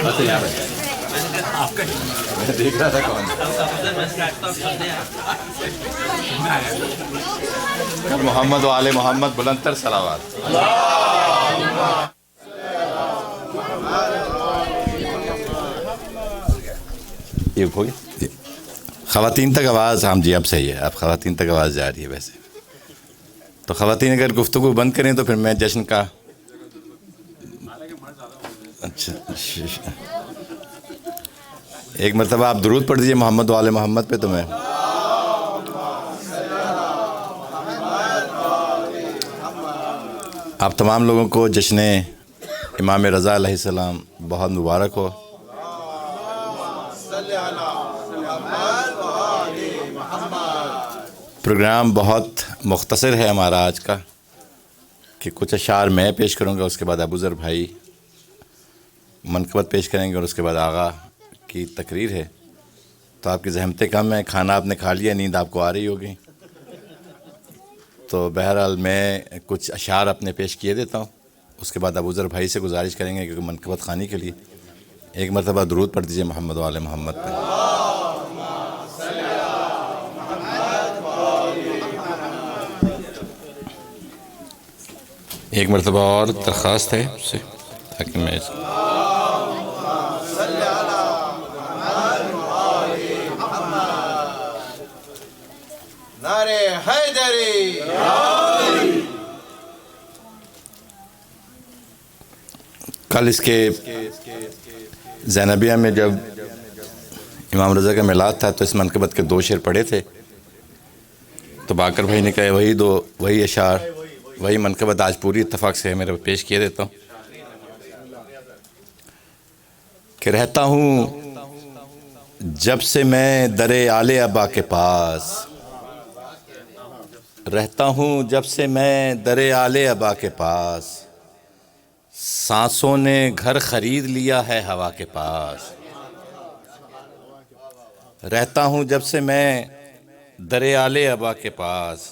میں دیکھ رہا تھا کون محمد و آل محمد بلند تر صلوات. یہ ہو گیا خواتین تک آواز. ہاں جی اب صحیح ہے. اب خواتین تک آواز جا رہی ہے. ویسے تو خواتین اگر گفتگو بند کریں تو پھر میں جشن کا. اچھا ایک مرتبہ آپ درود پڑھ دیجئے محمد و آل محمد پہ. تو میں آپ تمام لوگوں کو جشن امام رضا علیہ السلام بہت مبارک ہو. پروگرام بہت مختصر ہے ہمارا آج کا کہ کچھ اشعار میں پیش کروں گا, اس کے بعد ابو ذر بھائی منقبت پیش کریں گے اور اس کے بعد آغا کی تقریر ہے. تو آپ کی زحمتیں کم ہیں, کھانا آپ نے کھا لیا, نیند آپ کو آ رہی ہوگی. تو بہرحال میں کچھ اشعار اپنے پیش کیے دیتا ہوں, اس کے بعد ابو ذر بھائی سے گزارش کریں گے کہ منقبت خوانی کے لیے ایک مرتبہ درود پڑھ دیجئے محمد و آل محمد پہ. ایک مرتبہ اور درخواست ہے اس سے تاکہ میں نعرے حیدری. کل اس کے زینبیہ میں جب امام رضا کا میلاد تھا تو اس منقبت کے 2 شعر پڑھے تھے. تو باقر بھائی نے کہا وہی اشعار وہی منقبت آج پوری اتفاق سے میرے پیش کیے دیتا ہوں کہ رہتا ہوں جب سے میں در آل ابا کے پاس. رہتا ہوں جب سے میں در آل ابا کے پاس. سانسوں نے گھر خرید لیا ہے ہوا کے پاس. رہتا ہوں جب سے میں در آل ابا کے پاس.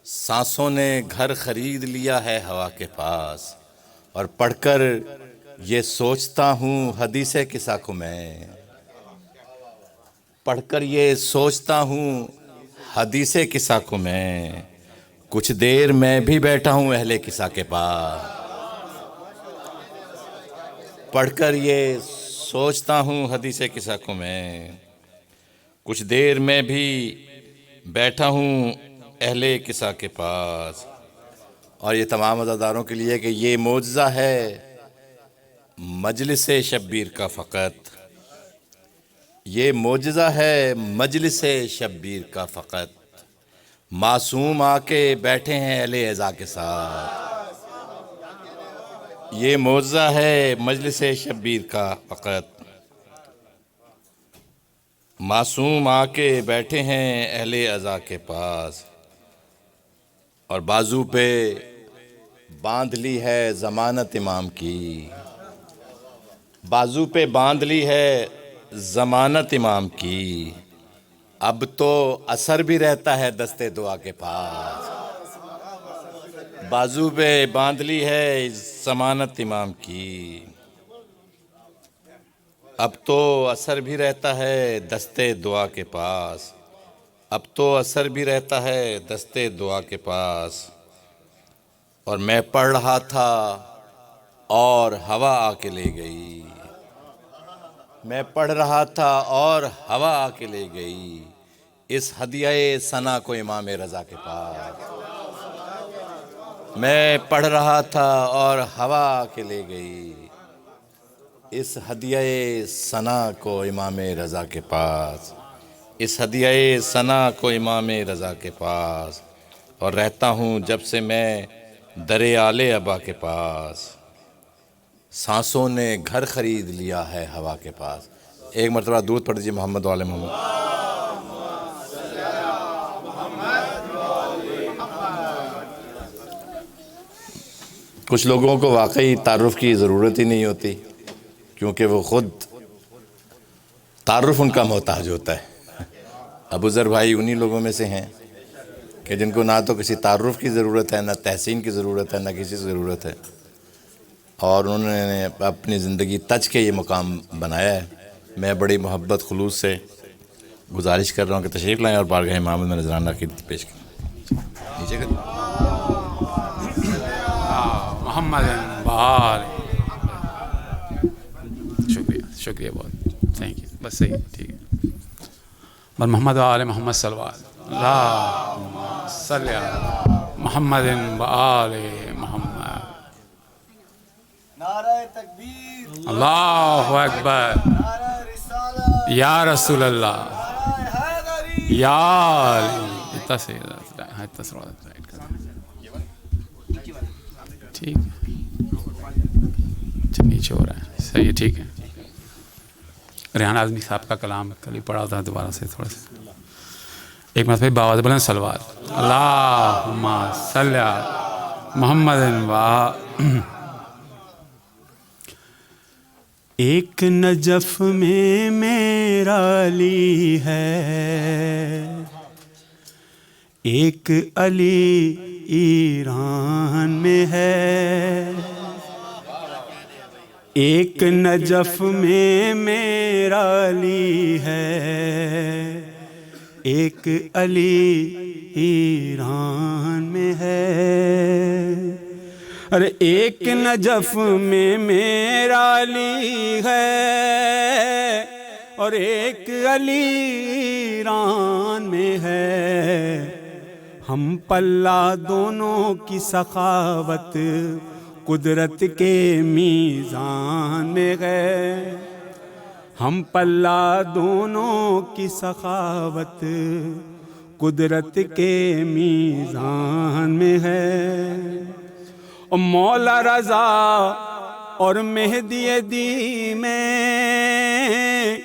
سانسوں نے گھر خرید لیا ہے ہوا کے پاس. اور پڑھ کر یہ سوچتا ہوں حدیث قصہ کو میں. پڑھ کر یہ سوچتا ہوں حدیث قصہ کو میں. کچھ دیر میں بھی بیٹھا ہوں اہل قصہ کے پاس. پڑھ کر یہ سوچتا ہوں حدیث قصہ کو میں. کچھ دیر میں بھی بیٹھا ہوں اہل قصہ کے پاس. اور یہ تمام عزاداروں کے لیے کہ یہ معجزہ ہے مجلس شبیر کا فقط. یہ معجزہ ہے مجلس شبیر کا فقط. معصوم آ کے بیٹھے ہیں اہل عزا کے ساتھ. یہ معجزہ ہے مجلس شبیر کا فقط. معصوم آ کے بیٹھے ہیں اہل عزا کے پاس. اور بازو پہ باندھ لی ہے ضمانت امام کی. بازو پہ باندھ لی ہے ضمانت امام کی. اب تو اثر بھی رہتا ہے دستے دعا کے پاس. بازو پہ باندھ لی ہے ضمانت امام کی. اب تو اثر بھی رہتا ہے دستے دعا کے پاس. اب تو اثر بھی رہتا ہے دستے دعا کے پاس. اور میں پڑھ رہا تھا اور ہوا آ کے لے گئی. میں پڑھ رہا تھا اور ہوا آ کے لے گئی. اس ہدیہ ثنا کو امام رضا کے پاس. میں پڑھ رہا تھا اور ہوا آ کے لے گئی. اس ہدیہ ثنا کو امام رضا کے پاس. اس ہدیہ ثنا کو امام رضا کے پاس. اور رہتا ہوں جب سے میں در آل ابا کے پاس. سانسوں نے گھر خرید لیا ہے ہوا کے پاس. ایک مرتبہ درود پڑھ دیجیے محمد و آل محمد. کچھ لوگوں کو واقعی تعارف کی ضرورت ہی نہیں ہوتی کیونکہ وہ خود تعارف ان کا محتاج ہوتا ہے. ابو ذر بھائی انہی لوگوں میں سے ہیں کہ جن کو نہ تو کسی تعارف کی ضرورت ہے، نہ تحسین کی ضرورت ہے، نہ کسی ضرورت ہے. اور انہوں نے اپنی زندگی تج کے یہ مقام بنایا ہے. میں بڑی محبت خلوص سے گزارش کر رہا ہوں کہ تشریف لائیں اور بارگاہ امام میں نذرانہ عقیدت پیش کریں. نیچے کر محمد بہار. شکریہ بہت، تھینک یو. بس صحیح، ٹھیک ہے. بس محمد آل محمد صلوات اللہم صلی علی محمد وآل محمد. نعرہ تکبیر، اللہ اکبر. نعرہ رسالت، یا رسول اللہ، نعرہ حیدری. یا اتنا سے ٹھیک ہے. نیچے ہو رہا ہے، صحیح ہے، ٹھیک ہے. ریحان اعظمی صاحب کا کلام کل ہی پڑھا تھا، دوبارہ سے تھوڑا سا ایک مرتبہ باواز بلند صلوات اللہم صلی علی محمد ایک نجف میں میرا علی ہے، ایک علی ایران میں ہے. ایک نجف میں میرا علی ہے، ایک علی ایران میں ہے. ارے ایک نجف میں میرا علی ہے اور ایک علی ایران میں ہے. ہم پلہ دونوں کی سخاوت قدرت کے میزان میں ہے. ہم پلہ دونوں کی سخاوت قدرت کے میزان میں ہے. مولا رضا اور مہدی دی میں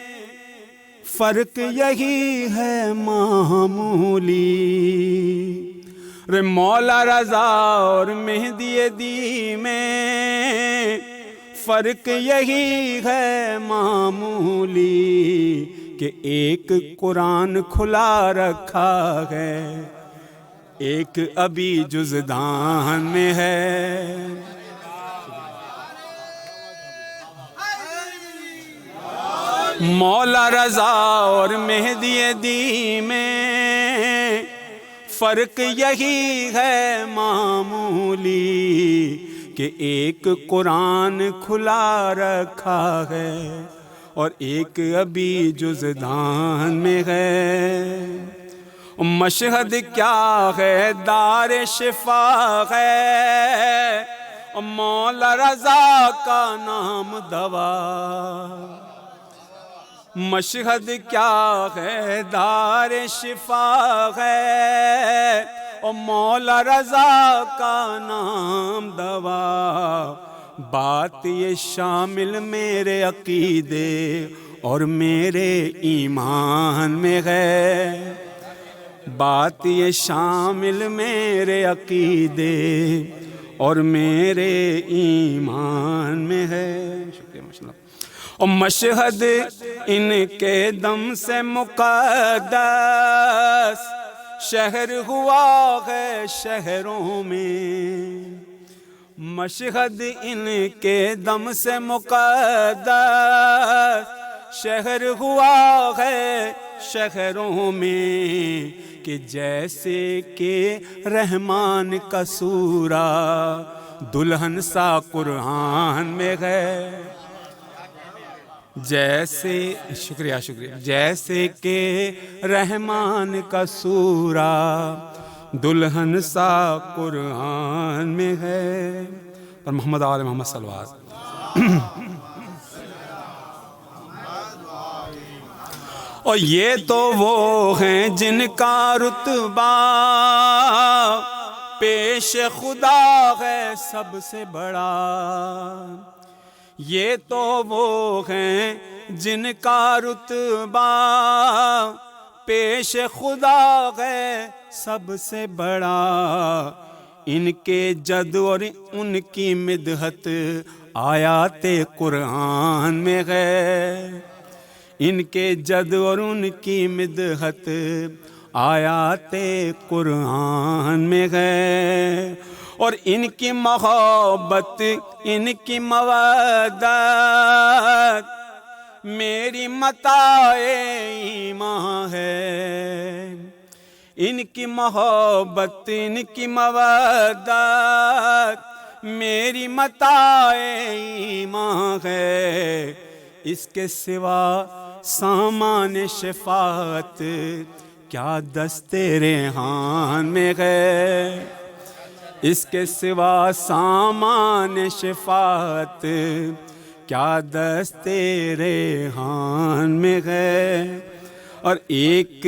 فرق یہی ہے معمولی. رے مولا رضا اور مہدی دی میں فرق یہی ہے معمولی کہ ایک قرآن کھلا رکھا ہے، ایک ابھی جزدان میں ہے. مولا رضا اور مہدی دی میں فرق یہی ہے معمولی کہ ایک قرآن کھلا رکھا ہے اور ایک ابھی جزدان میں ہے. مشہد کیا ہے دار شفا ہے، مولا رضا کا نام دوا. مشہد کیا ہے دار شفا ہے، مولا رضا کا نام دوا. بات یہ شامل میرے عقیدے اور میرے ایمان میں ہے. بات یہ شامل میرے عقیدے اور میرے ایمان میں ہے. شکریہ ماشاءاللہ. اور مشہد ان کے دم سے مقدس شہر ہوا ہے شہروں میں. مشہد ان کے دم سے مقدس شہر ہوا ہے شہروں میں کہ جیسے کہ رحمان کا سورہ دلہن سا قرآن میں ہے. جیسے جیسے کہ رحمان کا سورہ دلہن سا قرآن میں ہے. اور محمد آل محمد صلوات. اور یہ تو وہ ہیں جن کا رتبہ پیش خدا ہے سب سے بڑا. یہ تو وہ ہیں جن کا رتبہ پیش خدا ہے سب سے بڑا. ان کے جد اور ان کی مدحت آیات قرآن میں ہے. ان کے جد اور ان کی مدحت آیات قرآن میں ہے. اور ان کی محبت ان کی مودت میری متاع ایمان ہے، ان کی محبت ان کی مودت میری متاع ایمان ہے، اس کے سوا سامان شفاعت کیا دست ریحان میں ہے، اس کے سوا سامان شفاعت کیا دست ریحان میں ہے، اور ایک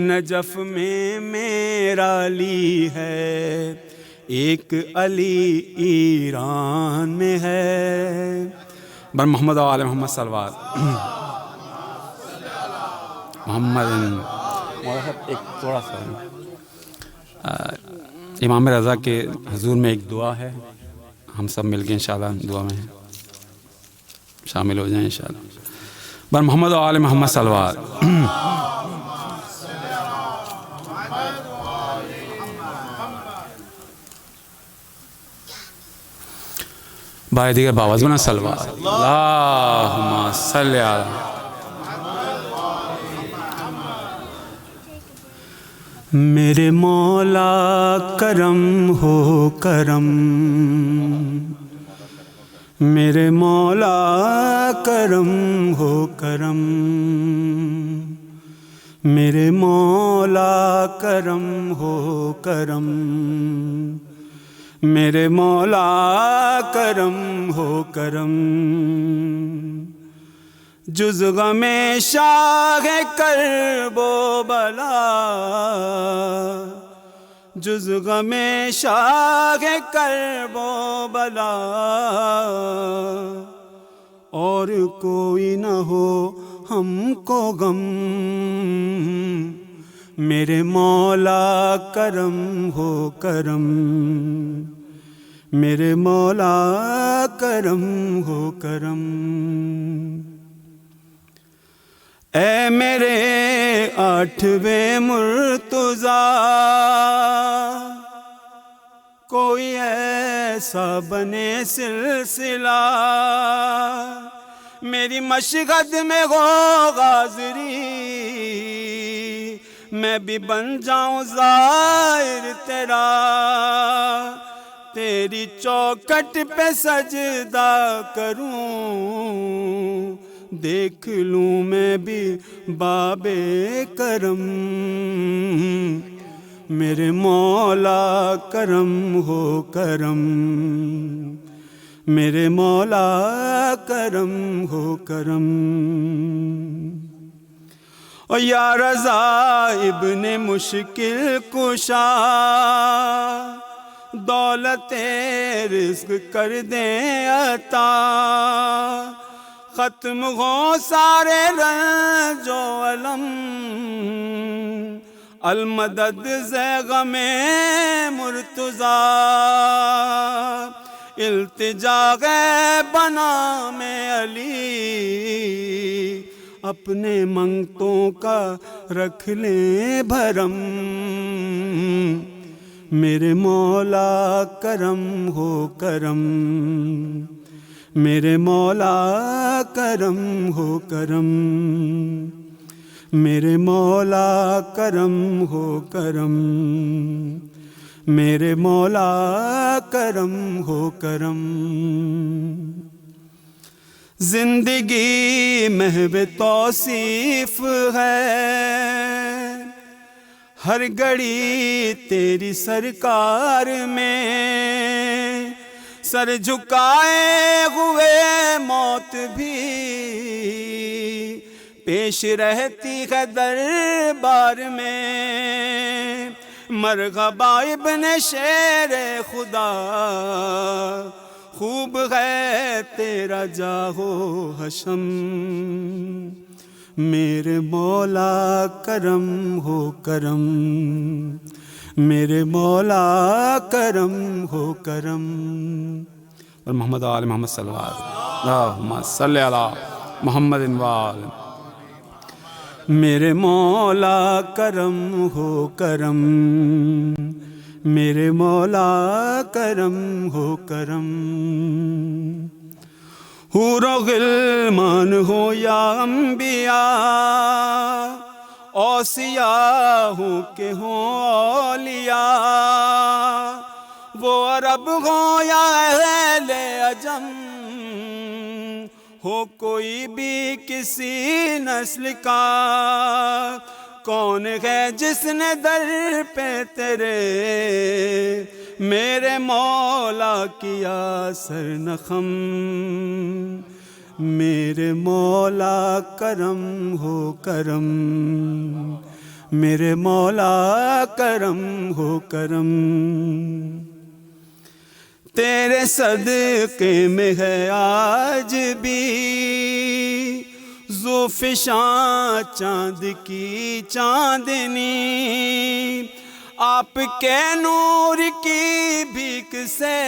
نجف میں میرا علی ہے، ایک علی ایران میں ہے۔ بر محمد و آل محمد صلوات محمد۔ ایک تھوڑا سا امام رضا کے حضور میں ایک دعا ہے، ہم سب مل کے انشاءاللہ دعا میں شامل ہو جائیں انشاءاللہ۔ بر محمد و آل محمد صلوات۔ بھائی دیگر باوازوں نا صلوات۔ اللہم صلی علی میرے مولا کرم ہو کرم، میرے مولا کرم ہو کرم، میرے مولا کرم ہو کرم، میرے مولا کرم ہو کرم، جز غم شاہ کرب و بلا، جز غم شاہ کرب و بلا، اور کوئی نہ ہو ہم کو غم، میرے مولا کرم ہو کرم، میرے مولا کرم ہو کرم۔ اے میرے آٹھویں مرتضیٰ، کوئی ایسا بنے سلسلہ، میری مشہد میں ہو غازری، میں بھی بن جاؤں زائر تیرا، تیری چوکٹ پہ سجدہ کروں، دیکھ لوں میں بھی باب کرم، میرے مولا کرم ہو کرم، میرے مولا کرم ہو کرم۔ او یا رضا ابن مشکل کشا، دولت رزق کر دیں عطا، ختم ہو سارے رنج و علم، المدد ذے غم مرتضیٰ، التجا ہے بنام علی، اپنے منگتوں کا رکھ لیں بھرم، میرے مولا کرم ہو کرم، میرے مولا کرم ہو کرم، میرے مولا کرم ہو کرم، میرے مولا کرم ہو کرم۔ زندگی محو توصیف ہے، ہر گھڑی تیری سرکار میں، سر جھکائے ہوئے موت بھی پیش رہتی ہے دربار میں، مرحبا ابن شیر خدا، خوب ہے تیرا جاہو حشم، میرے مولا کرم ہو کرم، میرے مولا کرم ہو کرم۔ اور محمد آل محمد صلی اللہ علیہ وسلم، اللہم صلی علی محمد وآل۔ میرے مولا کرم ہو کرم، میرے مولا کرم ہو کرم، حور و غلمان ہو یا انبیاء، اوصیاء ہوں کہ ہوں اولیاء، وہ عرب ہوں یا اہل عجم، ہو کوئی بھی کسی نسل کا، کون ہے جس نے در پہ تیرے میرے مولا کیا سر نخم، میرے مولا کرم ہو کرم، میرے مولا کرم ہو کرم، تیرے صدقے میں ہے آج بھی زوفشاں چاند کی چاندنی، آپ کے نور کی بھیک سے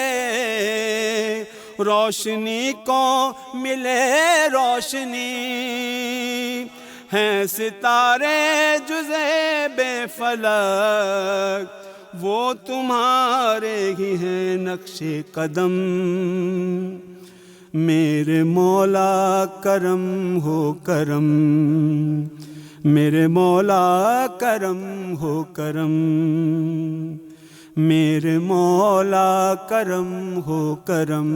روشنی کو ملے روشنی، ہیں ستارے جزے بے فلک، وہ تمہارے ہی ہیں نقش قدم، میرے مولا کرم ہو کرم، میرے مولا کرم ہو کرم، میرے مولا کرم ہو کرم،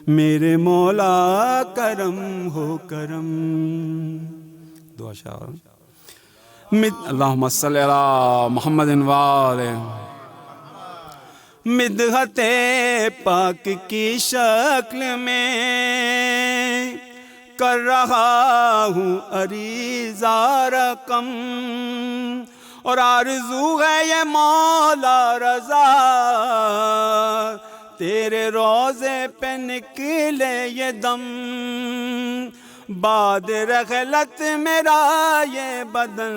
میرے مولا کرم ہو کرم۔ دعا شاہ اللہم صلی علی محمد وآلہ، مدحت پاک کی شکل میں کر رہا ہوں عریضہ رقم، اور آرزو ہے یہ مولا رضا تیرے روضے پہ نکلے یہ دم، بعد رحلت میرا یہ بدن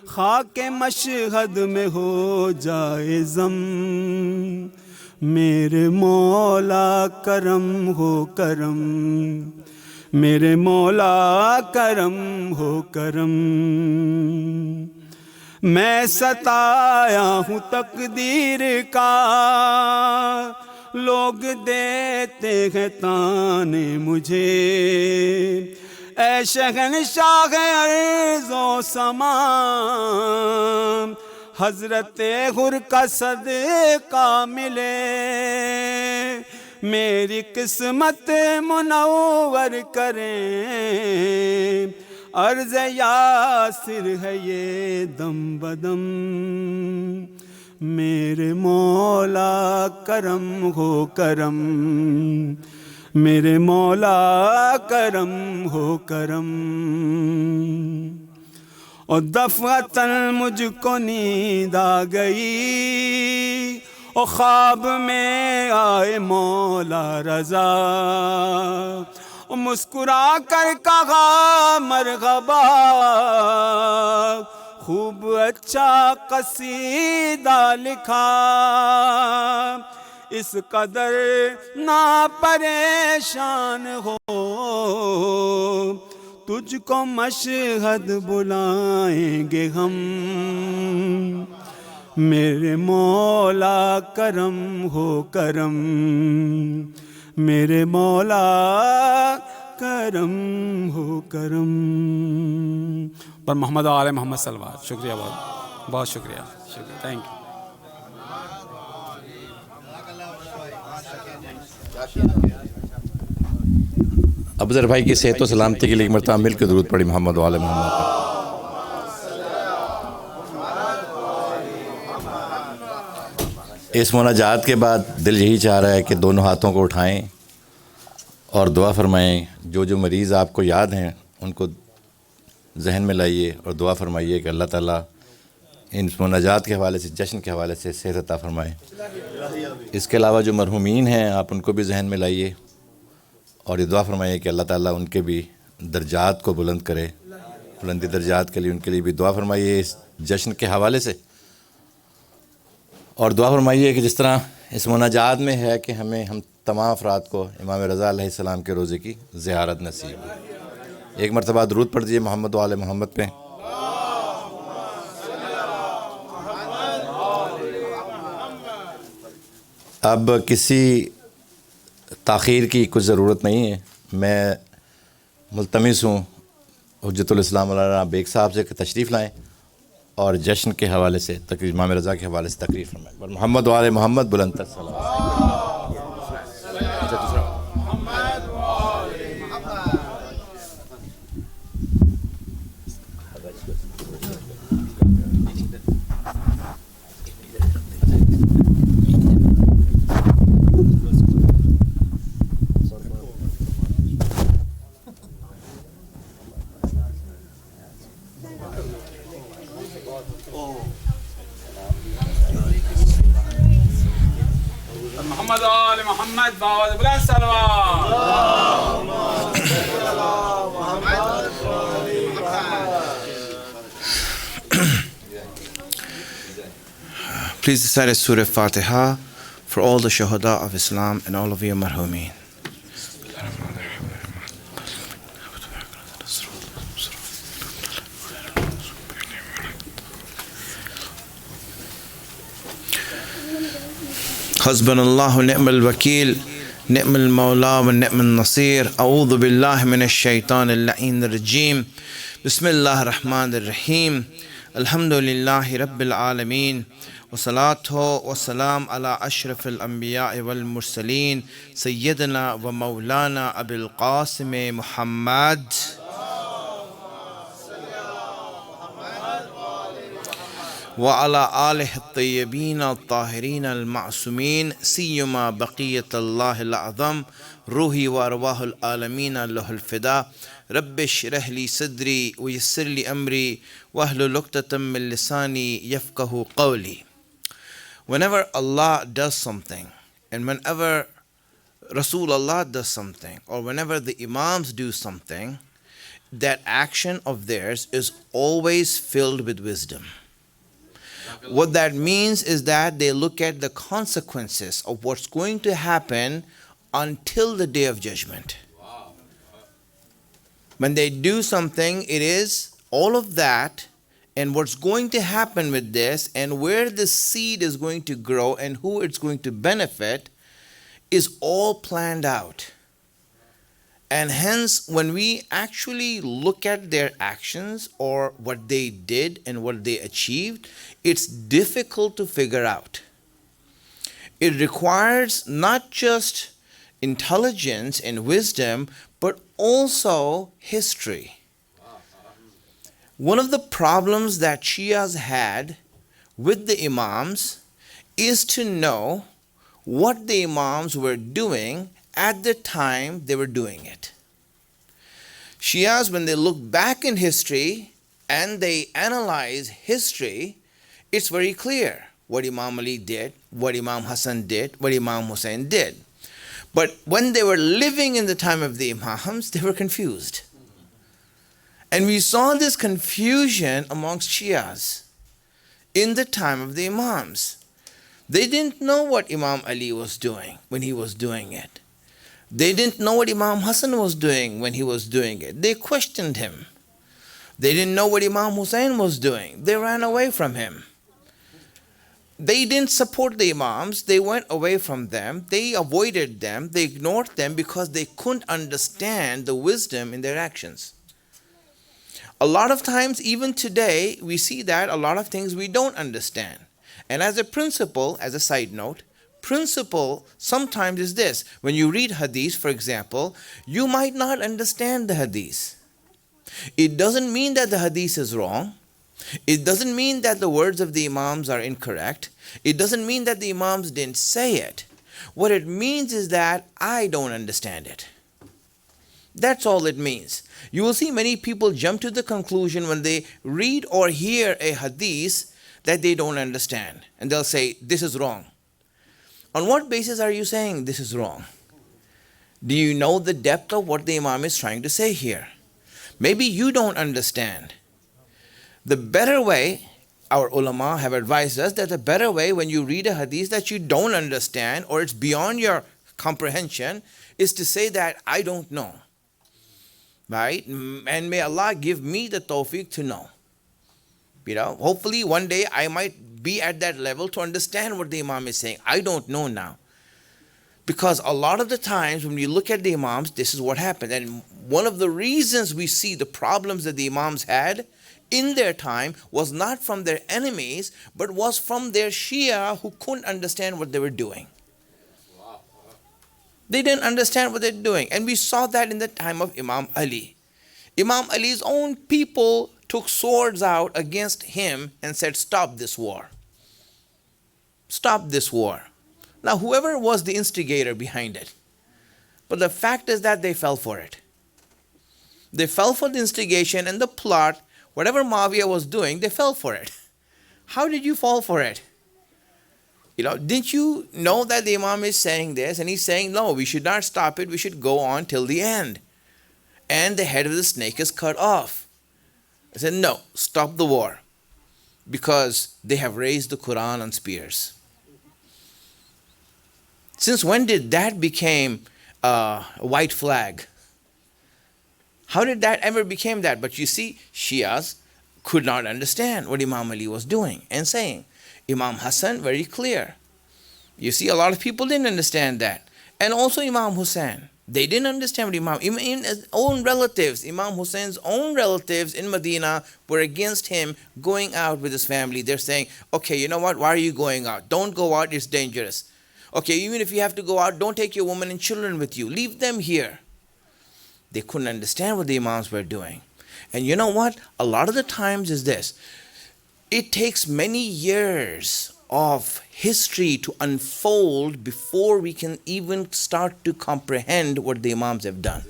خاک مشہد میں ہو جائے ضم، میرے مولا کرم ہو کرم، میرے مولا کرم ہو کرم، میں ستایا ہوں تقدیر کا، لوگ دیتے ہیں تانے مجھے، اے شہنشاہ ارض و سما، حضرت حر کا صدقہ ملے، میری قسمت منور کریں، عرض یاسر ہے یہ دم بدم، میرے مولا کرم ہو کرم، میرے مولا کرم ہو کرم، اور دفعتاً مجھ کو نیند آ گئی، اور خواب میں آئے مولا رضا، اور مسکرا کر کہا مرحبا، خوب اچھا قصیدہ لکھا، اس قدر نہ پریشان ہو، تجھ کو مشہد بلائیں گے ہم، میرے مولا کرم ہو کرم، میرے مولا کرم ہو کرم، پر محمد آل محمد صلی اللہ علیہ وسلم۔ شکریہ، بہت بہت شکریہ، شکریہ، تھینک یو۔ ابذر بھائی کی صحت و سلامتی کے لیے ایک مرتبہ مل کے درود پڑھی محمد و آل محمد پر۔ اس مناجات کے بعد دل یہی چاہ رہا ہے کہ دونوں ہاتھوں کو اٹھائیں اور دعا فرمائیں، جو مریض آپ کو یاد ہیں ان کو ذہن میں لائیے اور دعا فرمائیے کہ اللہ تعالیٰ ان مناجات کے حوالے سے، جشن کے حوالے سے صحت عطا فرمائے۔ اس کے علاوہ جو مرحومین ہیں آپ ان کو بھی ذہن میں لائیے اور یہ دعا فرمائیے کہ اللہ تعالیٰ ان کے بھی درجات کو بلند کرے، بلندی درجات کے لیے ان کے لیے بھی دعا فرمائیے اس جشن کے حوالے سے، اور دعا فرمائیے کہ جس طرح اس مناجات میں ہے کہ ہم تمام افراد کو امام رضا علیہ السلام کے روزے کی زیارت نصیب ہو۔ ایک مرتبہ درود پڑھ دیجیے محمد و آل محمد پہ۔ अब किसी ताख़ीर की कुछ ज़रूरत नहीं है। मैं मुल्तमिस हूँ हुज्जतुल इस्लाम मौलाना बेग साहब से कि तशरीफ़ लाएँ और जश्न के हवाले से तकरीर, इमाम रज़ा के हवाले से तकरीर फरमाएँ। और मोहम्मद वाले मोहम्मद बुलंद सल्लल्लाहु। मोहम्मद वाले मोहम्मद बावद बुलंद सलवात। Please recite a Surah Fatiha for all the Shuhada of Islam and all of you marhumeen. حسبنا الله ونعم الوكيل نعم المولى ونعم النصير أعوذ بالله من الشيطان اللعين الرجيم بسم الله الرحمن الرحيم الحمد لله رب العالمين والصلاة والسلام على أشرف الأنبياء والمرسلين سيدنا ومولانا أبي القاسم محمد وعلى آله الطيبين الطاهرين المعصومين سيما بقية الله الأعظم روحي وأرواح العالمين له الفداء رب اشرح لي صدري ويسر لي أمري واحلل عقدة من لساني يفقه قولي. Whenever Allah does something and whenever Rasulullah does something or whenever the Imams do something, that action of theirs is always filled with wisdom. What that means is that they look at the consequences of what's going to happen until the day of judgment. When they do something, it is all of that and what's going to happen with this and where the seed is going to grow and who it's going to benefit is all planned out. And hence, when we actually look at their actions or what they did and what they achieved, it's difficult to figure out. It requires not just intelligence and wisdom, but also history. One of the problems that Shias had with the Imams is to know what the Imams were doing at the time they were doing it. Shias, when they look back in history and they analyze history, it's very clear what Imam Ali did, what Imam Hassan did, what Imam Hussein did. But when they were living in the time of the Imams, they were confused. And we saw this confusion amongst Shias in the time of the Imams. They didn't know what Imam Ali was doing when he was doing it. They didn't know what Imam Hassan was doing when he was doing it. They questioned him. They didn't know what Imam Hussein was doing. They ran away from him. They didn't support the Imams. They went away from them. They avoided them. They ignored them because they couldn't understand the wisdom in their actions. A lot of times, even today, we see that a lot of things we don't understand. And as a principle, as a side note, principle sometimes is this. When you read hadith, for example, you might not understand the hadith. It doesn't mean that the hadith is wrong. It doesn't mean that the words of the Imams are incorrect. It doesn't mean that the Imams didn't say it. What it means is that I don't understand it. That's all it means. You will see many people jump to the conclusion when they read or hear a hadith that they don't understand. And they'll say, this is wrong. On what basis are you saying this is wrong? Do you know the depth of what the Imam is trying to say here? Maybe you don't understand. The better way, our ulama have advised us that the better way when you read a hadith that you don't understand or it's beyond your comprehension is to say that I don't know. Right? And may Allah give me the tawfiq to know. Hopefully one day I might be at that level to understand what the Imam is saying. I don't know now. Because a lot of the times when you look at the Imams, this is what happened. And one of the reasons we see the problems that the Imams had in their time was not from their enemies, but was from their Shia who couldn't understand what they were doing. They didn't understand what they're doing. And we saw that in the time of Imam Ali. Imam Ali's own people took swords out against him and said, stop this war. Stop this war. Now, whoever was the instigator behind it, but the fact is that they fell for it. They fell for the instigation and the plot. Whatever Muawiyah was doing, they fell for it. How did you fall for it? Didn't you know that the Imam is saying this? And he's saying, no, we should not stop it. We should go on till the end. And the head of the snake is cut off. I said, no, stop the war. Because they have raised the Quran on spears. Since when did that become a white flag? How did that ever become that? But you see, Shias could not understand what Imam Ali was doing and saying. Imam Hassan, very clear. You see, a lot of people didn't understand that. And also Imam Hussein. They didn't understand what even his own relatives, Imam Hussein's own relatives in Medina were against him going out with his family. They're saying, okay, you know what? Why are you going out? Don't go out. It's dangerous. Okay, even if you have to go out, don't take your women and children with you. Leave them here. They couldn't understand what the Imams were doing. And you know what? A lot of the times is this. It takes many years of history to unfold before we can even start to comprehend what the Imams have done.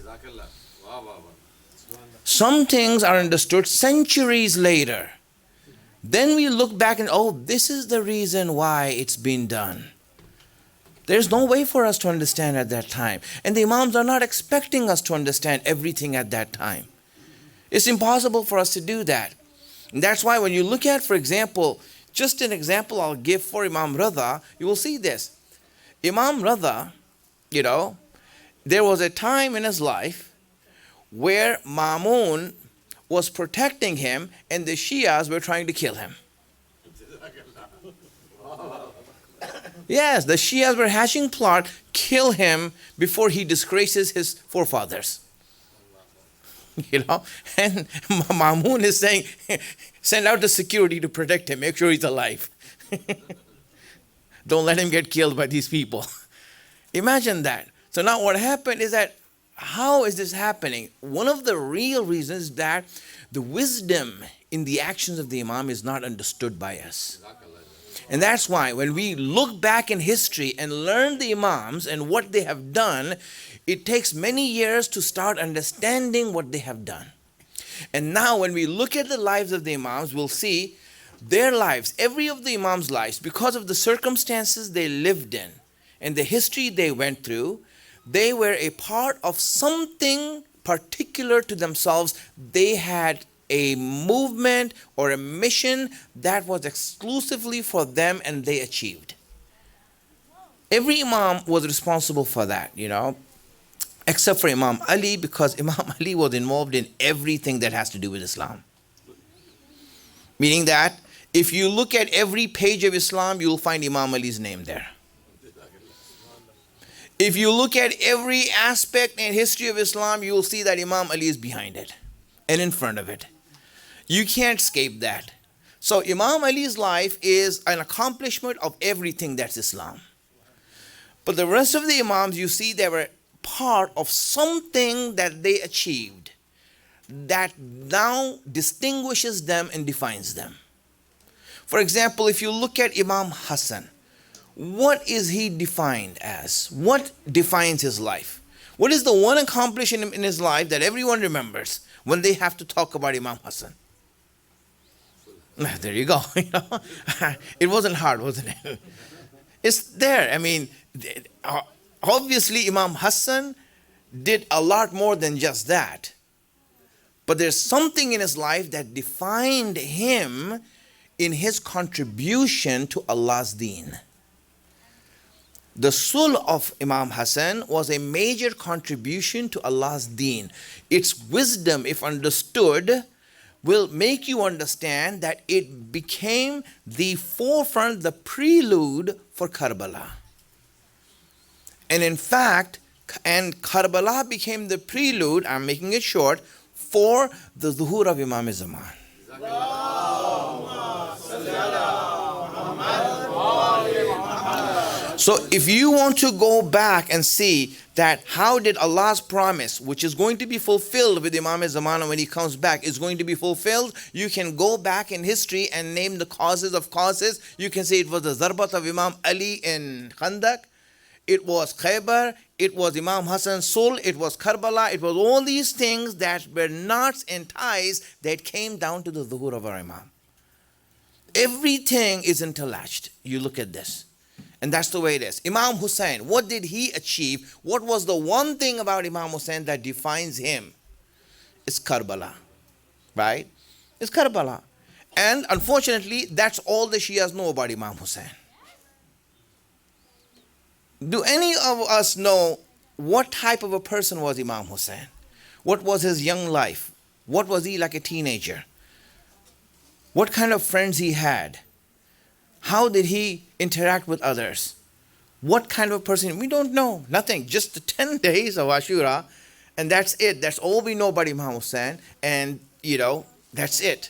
Some things are understood centuries later. Then we look back and, oh, this is the reason why it's been done. There's no way for us to understand at that time. And the Imams are not expecting us to understand everything at that time. It's impossible for us to do that. And that's why when you look at, for example, just an example I'll give for Imam Reza, you will see this. Imam Reza, there was a time in his life where Ma'mun was protecting him and the Shias were trying to kill him. Yes, the Shias were hatching plot, kill him before he disgraces his forefathers. And Ma'mun is saying, send out the security to protect him, make sure he's alive. Don't let him get killed by these people. Imagine that. So now what happened is that, how is this happening? One of the real reasons is that the wisdom in the actions of the Imam is not understood by us. And that's why when we look back in history and learn the Imams and what they have done, it takes many years to start understanding what they have done. And now when we look at the lives of the Imams, we'll see their lives, every of the Imams' lives, because of the circumstances they lived in and the history they went through, they were a part of something particular to themselves. They had a movement or a mission that was exclusively for them and they achieved. Every Imam was responsible for that, except for Imam Ali, because Imam Ali was involved in everything that has to do with Islam. Meaning that if you look at every page of Islam, you will find Imam Ali's name there. If you look at every aspect and history of Islam, you will see that Imam Ali is behind it and in front of it. You can't escape that. So Imam Ali's life is an accomplishment of everything that's Islam. But the rest of the Imams, you see, they were part of something that they achieved that now distinguishes them and defines them. For example, if you look at Imam Hassan, what is he defined as? What defines his life? What is the one accomplishment in his life that everyone remembers when they have to talk about Imam Hassan? There you go. It wasn't hard, wasn't it? It's there. Obviously Imam Hassan did a lot more than just that. But there's something in his life that defined him in his contribution to Allah's deen. The sul of Imam Hassan was a major contribution to Allah's deen. Its wisdom, if understood, will make you understand that it became the forefront, the prelude for Karbala. And in fact, and Karbala became the prelude, I'm making it short, for the zuhur of Imam Zaman. So if you want to go back and see that how did Allah's promise, which is going to be fulfilled with Imam Zaman when he comes back, is going to be fulfilled, you can go back in history and name the causes of causes. You can say it was the Zarbat of Imam Ali in Khandak, it was Khaybar, it was Imam Hassan's Sul, it was Karbala, it was all these things that were knots and ties that came down to the zuhur of our Imam. Everything is interlatched. You look at this. And that's the way it is. Imam Hussein, what did he achieve? What was the one thing about Imam Hussein that defines him? It's Karbala, right? It's Karbala. And unfortunately, that's all the Shias know about Imam Hussein. Do any of us know what type of a person was Imam Hussein? What was his young life? What was he like a teenager? What kind of friends he had? How did he interact with others? What kind of a person? We don't know. Nothing. Just the 10 days of Ashura, and that's it. That's all we know about Imam Hussein, and that's it.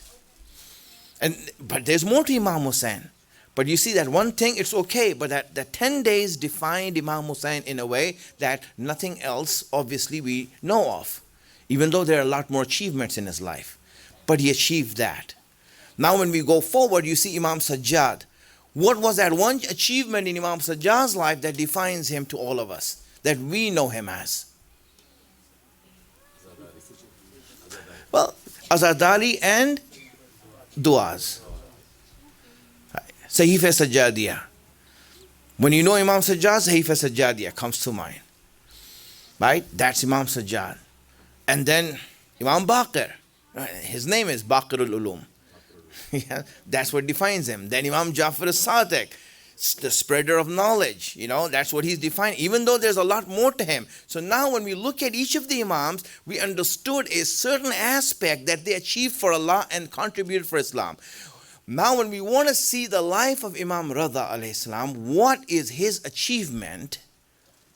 But there's more to Imam Hussein. But you see that one thing, it's okay, but that 10 days defined Imam Hussein in a way that nothing else, obviously, we know of. Even though there are a lot more achievements in his life. But he achieved that. Now when we go forward, you see Imam Sajjad. What was that one achievement in Imam Sajjad's life that defines him to all of us, that we know him as? Well, Azadari and Duas. Sahifa Sajjadiyah. When you know Imam Sajjad, Sahifa Sajjadiyah comes to mind. Right? That's Imam Sajjad. And then Imam Baqir. His name is Baqirul Ulum. Yeah, that's what defines him. Then Imam Jafar as-Sadiq, the spreader of knowledge. That's what he's defined, even though there's a lot more to him. So now when we look at each of the Imams, we understood a certain aspect that they achieved for Allah and contributed for Islam. Now when we want to see the life of Imam Reza A.S, what is his achievement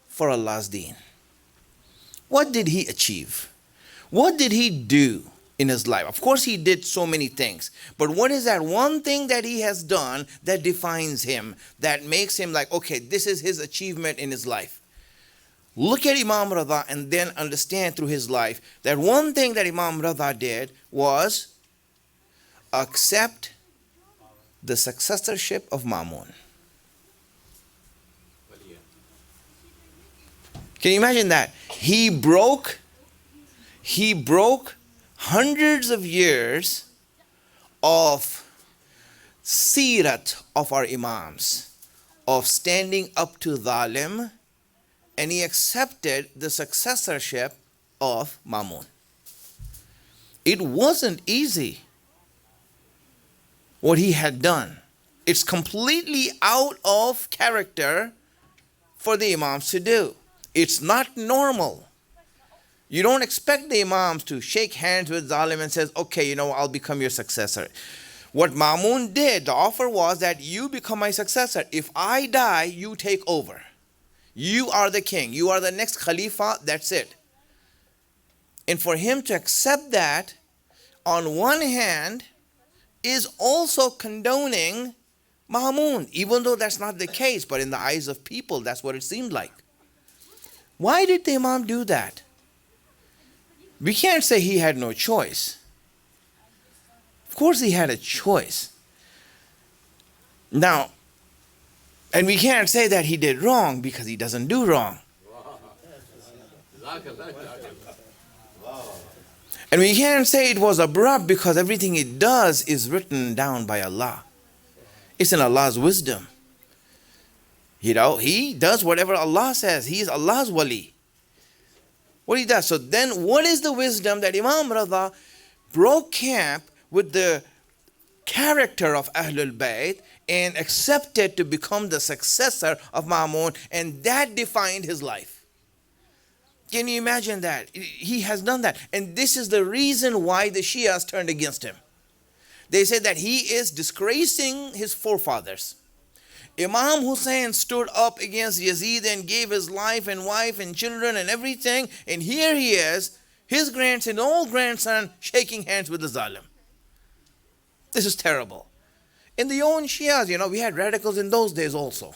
for Allah's deen? What did he achieve? What did he do in his life? Of course, he did so many things. But what is that one thing that he has done that defines him, that makes him like, okay, this is his achievement in his life? Look at Imam Reza and then understand through his life that one thing that Imam Reza did was accept the successorship of Mamun. Can you imagine that? He broke hundreds of years of seerat of our Imams, of standing up to Zalim, and he accepted the successorship of Mamun. It wasn't easy what he had done. It's completely out of character for the Imams to do. It's not normal. You don't expect the Imams to shake hands with Zalim and says, okay, I'll become your successor. What Mamun did, the offer was that you become my successor. If I die, you take over. You are the king. You are the next Khalifa. That's it. And for him to accept that, on one hand, is also condoning Mamun, even though that's not the case, but in the eyes of people, that's what it seemed like. Why did the Imam do that? We can't say he had no choice. Of course he had a choice. Now, and we can't say that he did wrong because he doesn't do wrong. And we can't say it was abrupt because everything he does is written down by Allah. It's in Allah's wisdom. He does whatever Allah says. He is Allah's wali. What he does. So then what is the wisdom that Imam Reza broke camp with the character of Ahlul Bayt and accepted to become the successor of Mamun, and that defined his life. Can you imagine that? He has done that. And this is the reason why the Shias turned against him. They said that he is disgracing his forefathers. Imam Hussein stood up against Yazid and gave his life and wife and children and everything. And here he is, his grandson, old grandson, shaking hands with the Zalim. This is terrible. In the own Shias, we had radicals in those days also.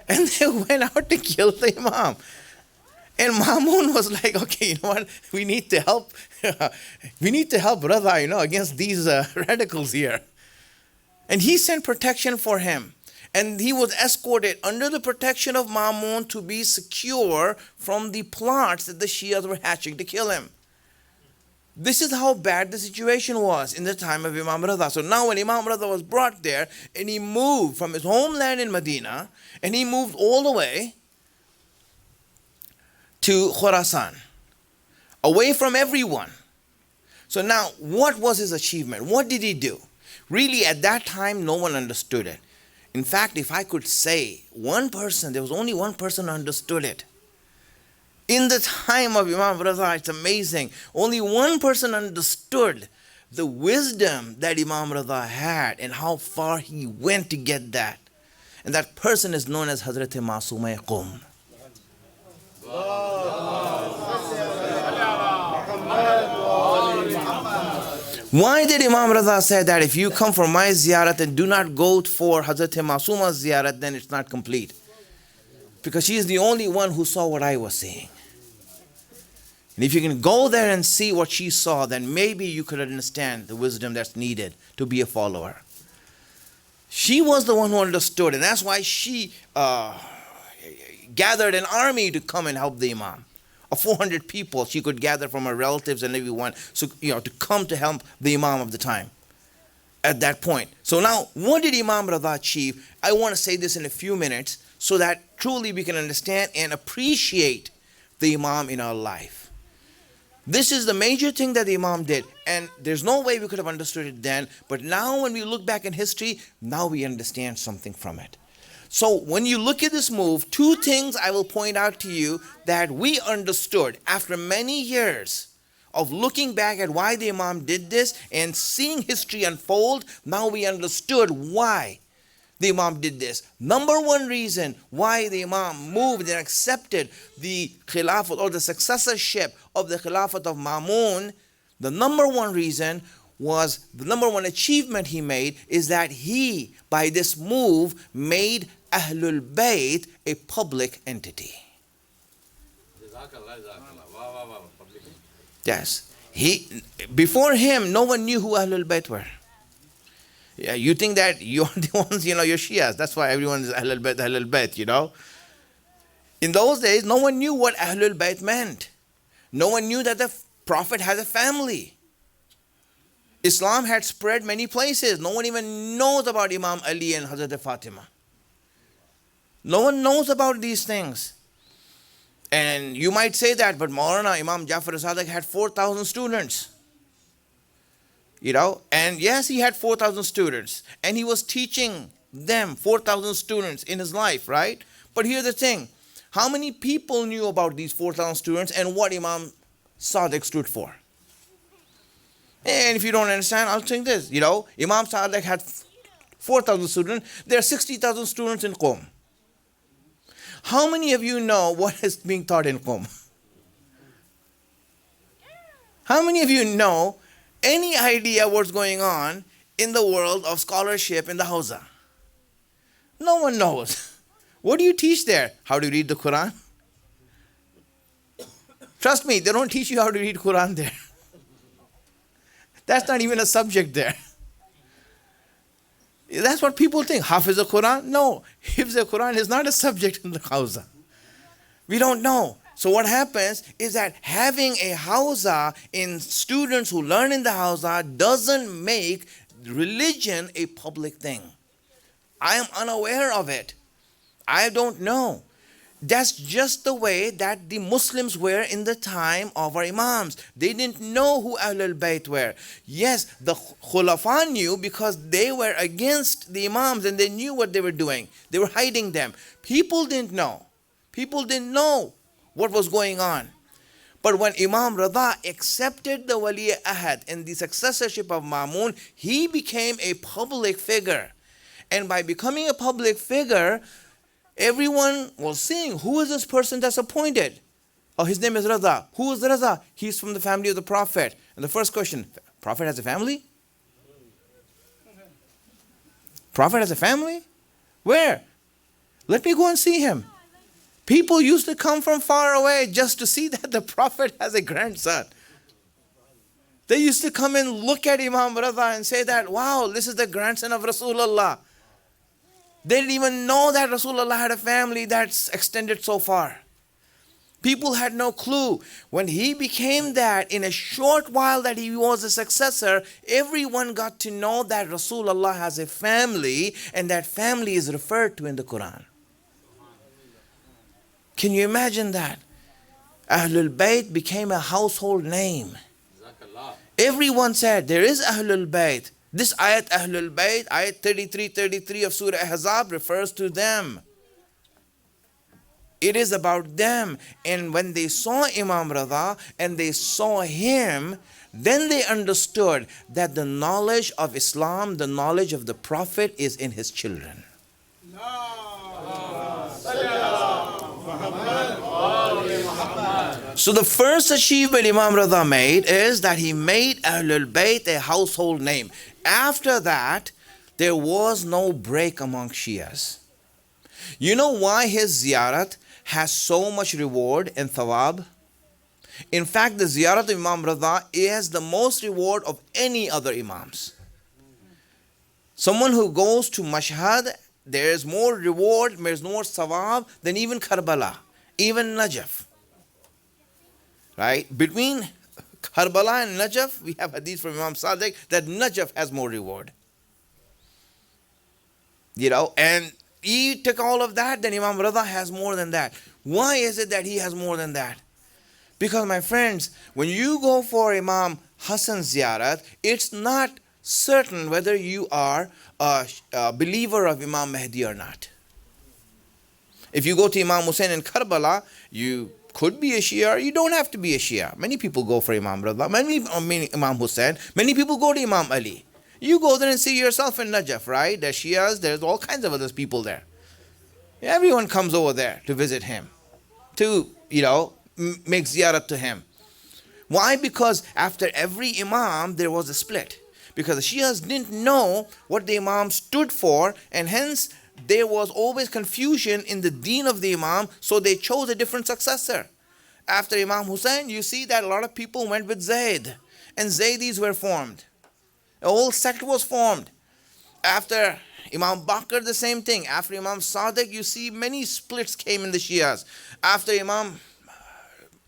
And they went out to kill the Imam. And Mamun was like, okay, you know what? We need to help. We need to help brother, against these radicals here. And he sent protection for him. And he was escorted under the protection of Mamun to be secure from the plots that the Shias were hatching to kill him. This is how bad the situation was in the time of Imam Reza. So now when Imam Reza was brought there and he moved from his homeland in Medina and he moved all the way to Khorasan, away from everyone. So now what was his achievement? What did he do? Really at that time no one understood it. In fact, if I could say one person, there was only one person who understood it. In the time of Imam Reza, it's amazing. Only one person understood the wisdom that Imam Reza had and how far he went to get that. And that person is known as Hazrat Masuma Qum. Why did Imam Reza say that if you come for my ziyarat and do not go for Hazrat Masuma's ziyarat, then it's not complete? Because she is the only one who saw what I was seeing. And if you can go there and see what she saw, then maybe you could understand the wisdom that's needed to be a follower. She was the one who understood, and that's why she gathered an army to come and help the Imam. Of 400 people she could gather from her relatives and everyone, so to come to help the Imam of the time at that point. So now, what did Imam Reza achieve? I want to say this in a few minutes so that truly we can understand and appreciate the Imam in our life. This is the major thing that the Imam did, and there's no way we could have understood it then, but now when we look back in history, now we understand something from it. So when you look at this move, two things I will point out to you that we understood after many years of looking back at why the Imam did this and seeing history unfold. Now we understood why the Imam did this. Number one reason why the Imam moved and accepted the Khilafat or the successorship of the Khilafat of Mamun, the number one reason was, the number one achievement he made is that he, by this move, made Ahlul Bayt a public entity. Yes. Before him, no one knew who Ahlul Bayt were. Yeah, you think that you're the ones, you're Shias. That's why everyone is Ahlul Bayt, In those days, no one knew what Ahlul Bayt meant. No one knew that the Prophet has a family. Islam had spread many places. No one even knows about Imam Ali and Hazrat Fatima. No one knows about these things. And you might say that, but Maulana Imam Jafar Sadiq had 4,000 students. And yes, he had 4,000 students. And he was teaching them, 4,000 students in his life, right? But here's the thing. How many people knew about these 4,000 students and what Imam Sadiq stood for? And if you don't understand, I'll think this. Imam Sadiq had 4,000 students. There are 60,000 students in Qom. How many of you know what is being taught in Qom? How many of you know any idea what's going on in the world of scholarship in the Hausa? No one knows. What do you teach there? How to read the Quran? Trust me, they don't teach you how to read Quran there. That's not even a subject there. That's what people think. Hafiz the Quran? No. Hafiz the Quran is not a subject in the Hausa. We don't know. So what happens is that having a Hausa in students who learn in the Hausa doesn't make religion a public thing. I am unaware of it. I don't know. That's just the way that the Muslims were in the time of our Imams. They didn't know who Ahlul Bayt were. Yes, the Khulafa knew because they were against the Imams and they knew what they were doing. They were hiding them. People didn't know. People didn't know what was going on. But when Imam Reza accepted the Wali Ahad and the successorship of Mamun, he became a public figure. And by becoming a public figure, everyone was seeing, who is this person that's appointed? Oh, his name is Reza. Who is Reza? He's from the family of the Prophet. And the first question, Prophet has a family? Prophet has a family? Where? Let me go and see him. People used to come from far away just to see that the Prophet has a grandson. They used to come and look at Imam Reza and say that, wow, this is the grandson of Rasulullah. They didn't even know that Rasulullah had a family that's extended so far. People had no clue. When he became that, in a short while that he was a successor, everyone got to know that Rasulullah has a family, and that family is referred to in the Quran. Can you imagine that? Ahlul Bayt became a household name. Everyone said, there is Ahlul Bayt. This ayat Ahlul Bayt, ayat 33 of Surah Ahzab refers to them. It is about them. And when they saw Imam Reza and they saw him, then they understood that the knowledge of Islam, the knowledge of the Prophet is in his children. So the first achievement Imam Reza made is that he made Ahlul Bayt a household name. After that, there was no break among Shias. You know why his ziyarat has so much reward and thawab? In fact, the ziyarat of Imam Reza is the most reward of any other imams. Someone who goes to Mashhad, there is more reward, there is more thawab than even Karbala, even Najaf. Right? Between Karbala and Najaf, we have hadith from Imam Sadiq that Najaf has more reward. And he took all of that, then Imam Reza has more than that. Why is it that he has more than that? Because, my friends, when you go for Imam Hassan's ziyarat, it's not certain whether you are a believer of Imam Mahdi or not. If you go to Imam Hussein in Karbala, you could be a Shia, or you don't have to be a Shia. Many people go for Imam Reza, many Imam Hussein, many people go to Imam Ali. You go there and see yourself in Najaf, right? There's Shias, there's all kinds of other people there. Everyone comes over there to visit him, to, make ziyarat to him. Why? Because after every Imam, there was a split. Because the Shias didn't know what the Imam stood for, and hence there was always confusion in the deen of the Imam, so they chose a different successor. After Imam Hussein, you see that a lot of people went with Zayd, and Zaydis were formed. A whole sect was formed. After Imam Bakr, the same thing. After Imam Sadiq, you see many splits came in the Shias. After Imam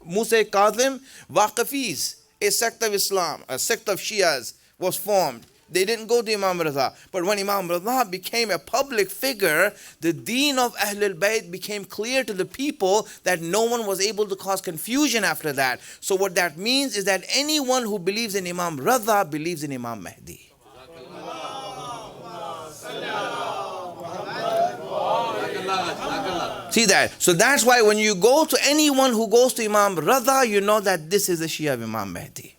Musa Kazim, Waqifis, a sect of Islam, a sect of Shias was formed. They didn't go to Imam Reza. But when Imam Reza became a public figure, the deen of Ahlul Bayt became clear to the people that no one was able to cause confusion after that. So what that means is that anyone who believes in Imam Reza believes in Imam Mahdi. See that? So that's why when you go to anyone who goes to Imam Reza, you know that this is the Shia of Imam Mahdi.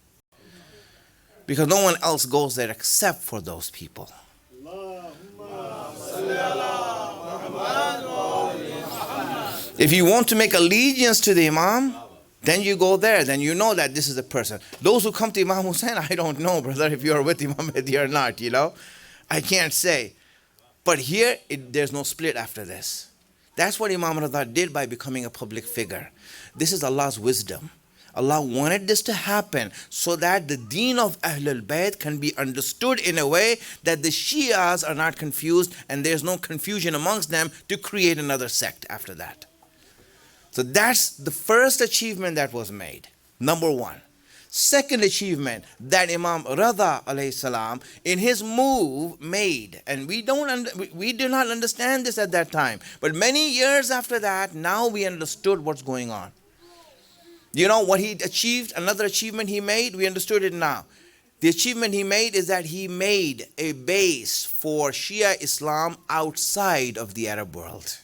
Because no one else goes there except for those people. If you want to make allegiance to the Imam, then you go there. Then you know that this is the person. Those who come to Imam Hussein, I don't know, brother, if you are with Imam Mahdi or not, I can't say. But here, there's no split after this. That's what Imam Reza did by becoming a public figure. This is Allah's wisdom. Allah wanted this to happen so that the deen of Ahlul Bayt can be understood in a way that the Shias are not confused and there's no confusion amongst them to create another sect after that. So that's the first achievement that was made. Number one. Second achievement that Imam Reza alayhi salam in his move made, and we do not understand this at that time, but many years after that, now we understood what's going on. What he achieved, another achievement he made, we understood it now. The achievement he made is that he made a base for Shia Islam outside of the Arab world.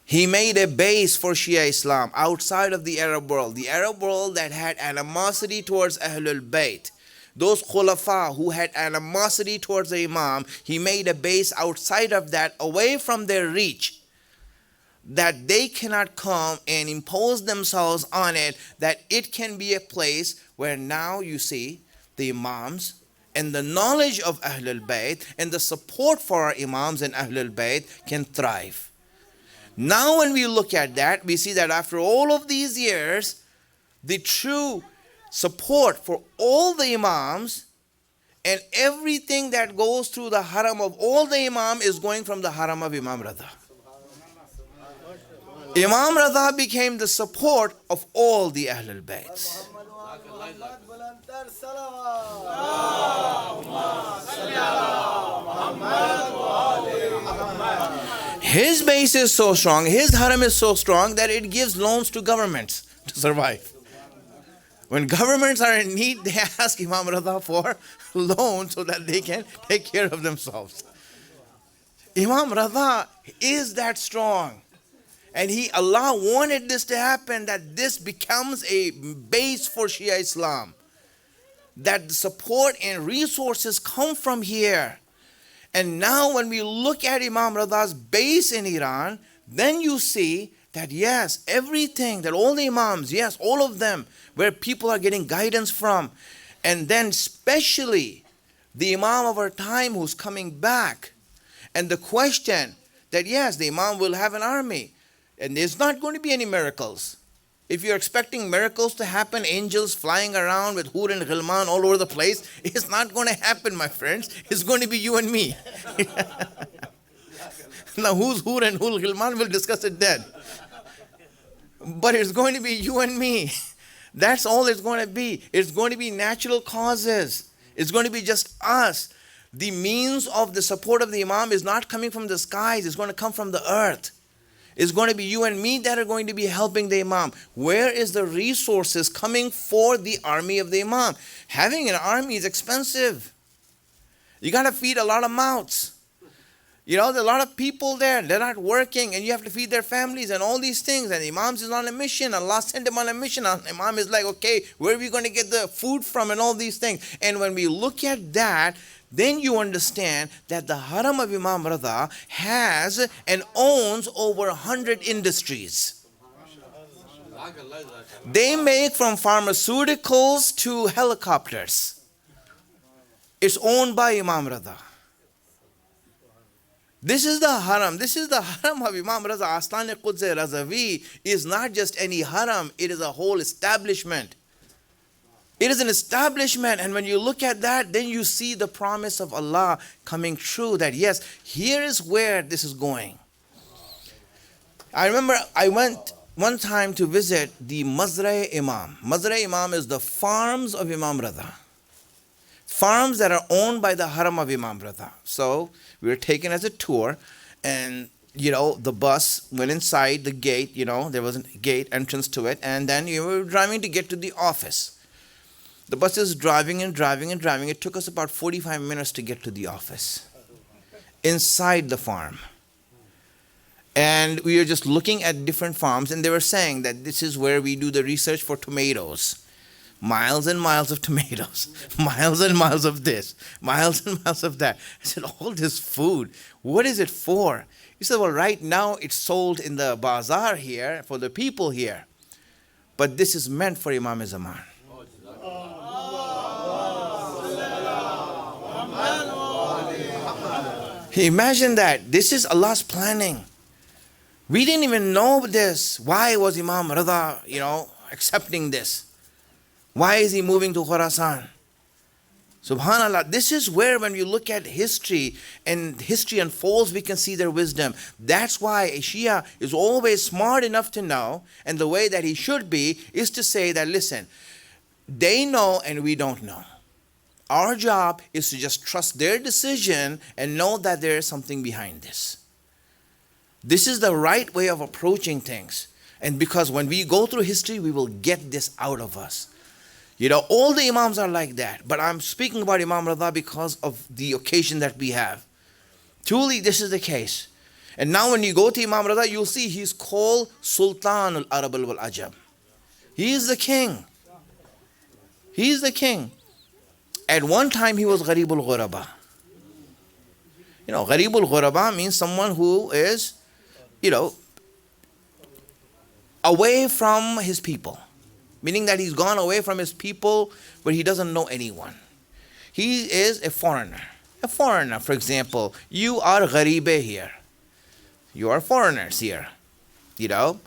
He made a base for Shia Islam outside of the Arab world. The Arab world that had animosity towards Ahlul Bayt those khulafa who had animosity towards the Imam, he made a base outside of that, away from their reach, that they cannot come and impose themselves on it, that it can be a place where now you see the Imams and the knowledge of Ahlul Bayt and the support for our Imams and Ahlul Bayt can thrive. Now when we look at that, we see that after all of these years, the true support for all the Imams and everything that goes through the haram of all the Imam is going from the haram of Imam Reza. Imam Reza became the support of all the Ahlul Bayt. His base is so strong, his haram is so strong that it gives loans to governments to survive. When governments are in need, they ask Imam Reza for loans so that they can take care of themselves. Imam Reza is that strong. And Allah wanted this to happen, that this becomes a base for Shia Islam. That the support and resources come from here. And now when we look at Imam Reza's base in Iran, then you see that yes, everything, that all the Imams, yes, all of them, where people are getting guidance from. And then especially the Imam of our time who's coming back. And the question that yes, the Imam will have an army. And there's not going to be any miracles. If you're expecting miracles to happen, angels flying around with Hur and Ghilman all over the place, it's not going to happen, my friends. It's going to be you and me. Now, who's Hur and who's Ghilman, we'll discuss it then. But it's going to be you and me. That's all it's going to be. It's going to be natural causes. It's going to be just us. The means of the support of the Imam is not coming from the skies. It's going to come from the earth. It's going to be you and me that are going to be helping the Imam. Where is the resources coming for the army of the Imam? Having an army is expensive. You got to feed a lot of mouths. You know, there are a lot of people there. They're not working and you have to feed their families and all these things. And the Imams is on a mission. Allah sent him on a mission. And Imam is like, okay, where are we going to get the food from and all these things? And when we look at that, then you understand that the haram of Imam Reza has and owns over 100 industries. They make from pharmaceuticals to helicopters. It's owned by Imam Reza. This is the haram. This is the haram of Imam Reza. Aslan-e Quds Razavi is not just any haram. It is a whole establishment. It is an establishment, and when you look at that, then you see the promise of Allah coming true, that yes, here is where this is going. I remember I went one time to visit the Mazra-e Imam. Mazra-e Imam is the farms of Imam Reza. Farms that are owned by the haram of Imam Reza. So we were taken as a tour, and the bus went inside the gate, there was a gate entrance to it, and then you were driving to get to the office. The bus is driving and driving and driving. It took us about 45 minutes to get to the office inside the farm. And we were just looking at different farms, and they were saying that this is where we do the research for tomatoes. Miles and miles of tomatoes, miles and miles of this, miles and miles of that. I said, all this food, what is it for? He said, well, right now it's sold in the bazaar here for the people here. But this is meant for Imam Zaman. Imagine that. This is Allah's planning. We didn't even know this. Why was Imam Reza, accepting this? Why is he moving to Khurasan? Subhanallah. This is where, when you look at history and history unfolds, we can see their wisdom. That's why a Shia is always smart enough to know, and the way that he should be is to say that, listen, they know and we don't know. Our job is to just trust their decision and know that there is something behind this. This is the right way of approaching things. And because when we go through history, we will get this out of us. All the Imams are like that. But I'm speaking about Imam Reza because of the occasion that we have. Truly, this is the case. And now when you go to Imam Reza, you'll see he's called Sultan al-Arab wal-Ajam. He is the king. He is the king. At one time, he was Gharibul Ghuraba. You know, Gharibul Ghuraba means someone who is, you know, away from his people. Meaning that he's gone away from his people where he doesn't know anyone. He is a foreigner. A foreigner, for example, you are Gharibe here. You are foreigners here, you know.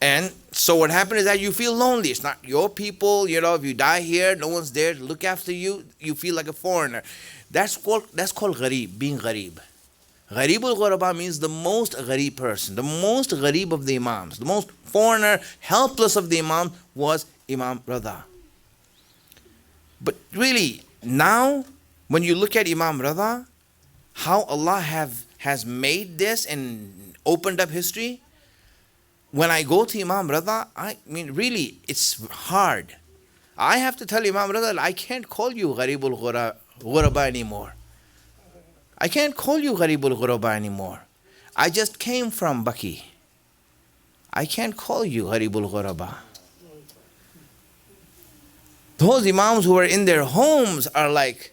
And so what happened is that you feel lonely. It's not your people, you know, if you die here, no one's there to look after you, you feel like a foreigner. That's called Gharib, being Gharib. Gharibul Ghuraba means the most Gharib person, the most Gharib of the Imams, the most foreigner, helpless of the Imam was Imam Reza. But really, now, when you look at Imam Reza, how Allah has made this and opened up history, when I go to Imam Reza, I mean, really, it's hard. I have to tell Imam Reza, I can't call you Gharibul Ghuraba anymore. I can't call you Gharibul Ghuraba anymore. I just came from Baki. I can't call you Gharibul Ghuraba. Those Imams who are in their homes are like,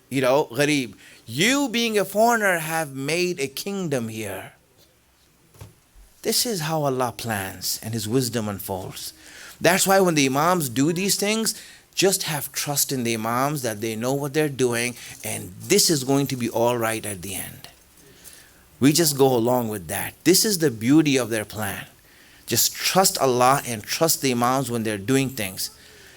you know, Gharib. You being a foreigner have made a kingdom here. This is how Allah plans and His wisdom unfolds. That's why when the Imams do these things, just have trust in the Imams that they know what they're doing and this is going to be all right at the end. We just go along with that. This is the beauty of their plan. Just trust Allah and trust the Imams when they're doing things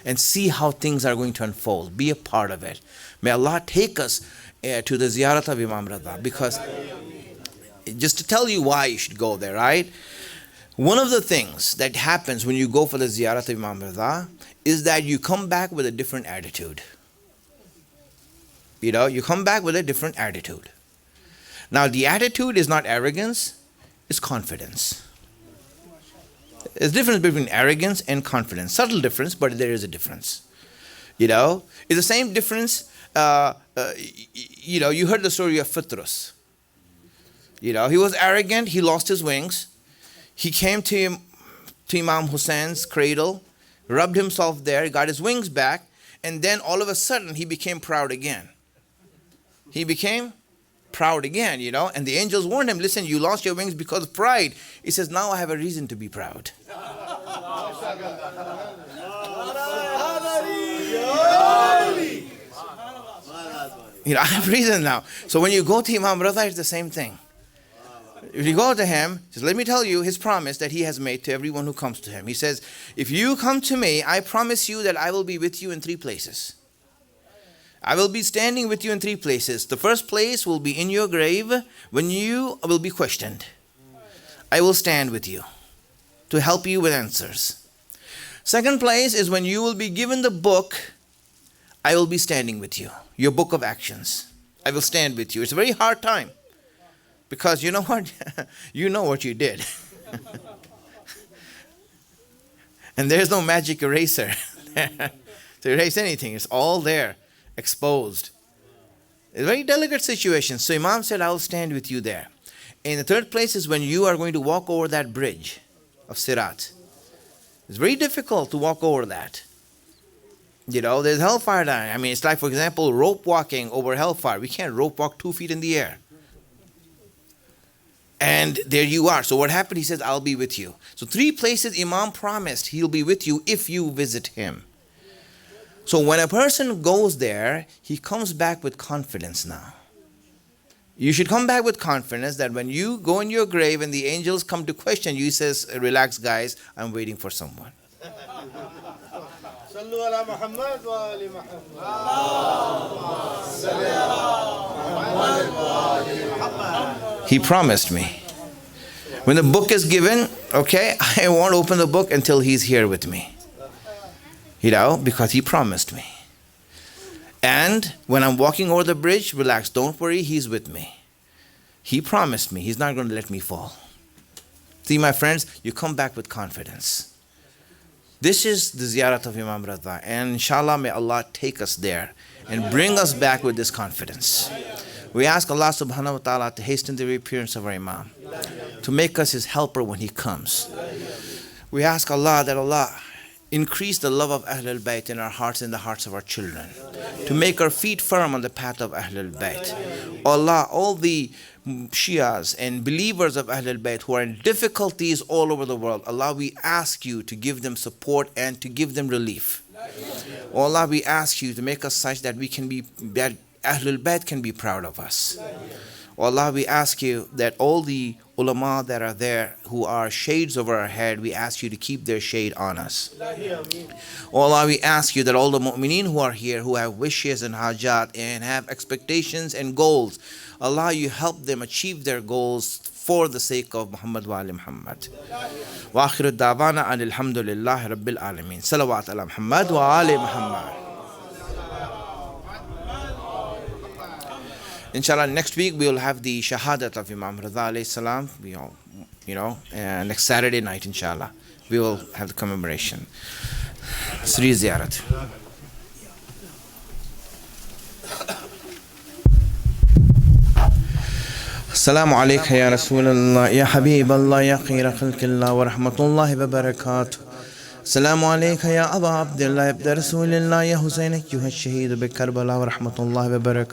and see how things are going to unfold. Be a part of it. May Allah take us to the ziyarat of Imam Reza, because just to tell you why you should go there, right? One of the things that happens when you go for the ziyarat of Imam Reza is that you come back with a different attitude. You know, you come back with a different attitude. Now, the attitude is not arrogance, it's confidence. There's a difference between arrogance and confidence. Subtle difference, but there is a difference. You know, it's the same difference. You know, you heard the story of Fitrus. You know, he was arrogant, he lost his wings. He came to Imam Hussein's cradle, rubbed himself there, got his wings back, and then all of a sudden he became proud again. He became proud again, you know, and the angels warned him, listen, you lost your wings because of pride. He says, now I have a reason to be proud. You know, I have reason now. So when you go to Imam Reza, it's the same thing. If you go to him, he says, let me tell you his promise that he has made to everyone who comes to him. He says, if you come to me, I promise you that I will be with you in 3 places. I will be standing with you in 3 places. The first place will be in your grave when you will be questioned. I will stand with you to help you with answers. Second place is when you will be given the book, I will be standing with you. Your book of actions. I will stand with you. It's a very hard time. Because you know what? You know what you did. And there's no magic eraser to erase anything. It's all there, exposed. It's a very delicate situation. So Imam said, I will stand with you there. And the third place is when you are going to walk over that bridge of Sirat. It's very difficult to walk over that. You know, there's hellfire down. I mean, it's like, for example, rope walking over hellfire. We can't rope walk 2 feet in the air. And there you are. So what happened? He says, I'll be with you. So 3 places Imam promised he'll be with you if you visit him. So when a person goes there, he comes back with confidence now. You should come back with confidence that when you go in your grave and the angels come to question you, he says, relax guys, I'm waiting for someone. He promised me. When the book is given, okay, I won't open the book until he's here with me. You know, because he promised me. And when I'm walking over the bridge, relax, don't worry, he's with me. He promised me, he's not going to let me fall. See, my friends, you come back with confidence. This is the ziyarat of Imam Reza, and inshallah may Allah take us there and bring us back with this confidence. We ask Allah subhanahu wa ta'ala to hasten the reappearance of our Imam, to make us his helper when he comes. We ask Allah that Allah increase the love of Ahlul Bayt in our hearts and the hearts of our children, to make our feet firm on the path of Ahlul Bayt. Allah, all the Shias and believers of Ahlul Bayt who are in difficulties all over the world, Allah, we ask you to give them support and to give them relief. Allah, we ask you to make us such that that Ahlul Bayt can be proud of us. Allah, we ask you that all the ulama that are there who are shades over our head, we ask you to keep their shade on us. Allah, we ask you that all the mu'mineen who are here, who have wishes and hajat and have expectations and goals, Allah, you help them achieve their goals for the sake of Muhammad wa ali Muhammad. Wa akhiru da'wana alhamdulillahi rabbil alameen. Salawat ala Muhammad wa ali Muhammad. Inshallah, next week we will have the Shahadat of Imam Reza A.S. Next Saturday night, inshallah, we will have the commemoration. Sri Ziyarat. Assalamu alaikum ya Rasulullah, ya Habib Allah, ya Khira Khalqillah wa rahmatullahi wa barakatuh. Assalamu alaikum ya Aba Abdullah, ibn Rasulillah, ya Husayn, ayyuha ash-shaheed bi Karbala wa rahmatullahi wa barakatuh.